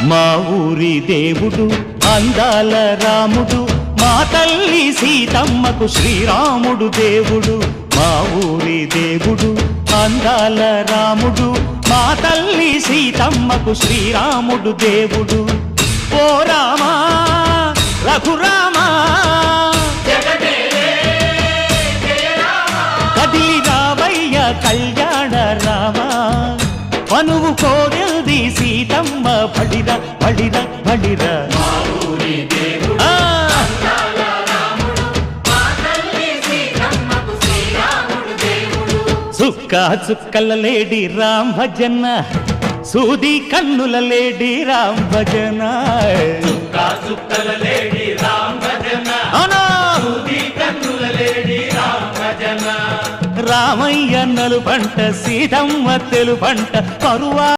మా ఊరి దేవుడు అందాల రాముడు, మా తల్లి సీతమ్మకు శ్రీరాముడు దేవుడు. మా ఊరి దేవుడు అందాల రాముడు, మా తల్లి సీతమ్మకు శ్రీరాముడు దేవుడు. ఓ రామా రఘురామా కదిలి రావయ్య కళ్యాణ రామా, పనువు కోరింది సీతమ్మ బడిరా బడిరా బడిరా. చుక్క చుక్కల లేడి రామ్ భజన, సూది కన్నుల లేడి రామ్ భజన. చుక్కల లేడి రామ్ భజన, సూది కన్నుల లేడి రామ్ భజన. రామయ్య నలు పంట సీతమ్మ తెలు పంట పరువా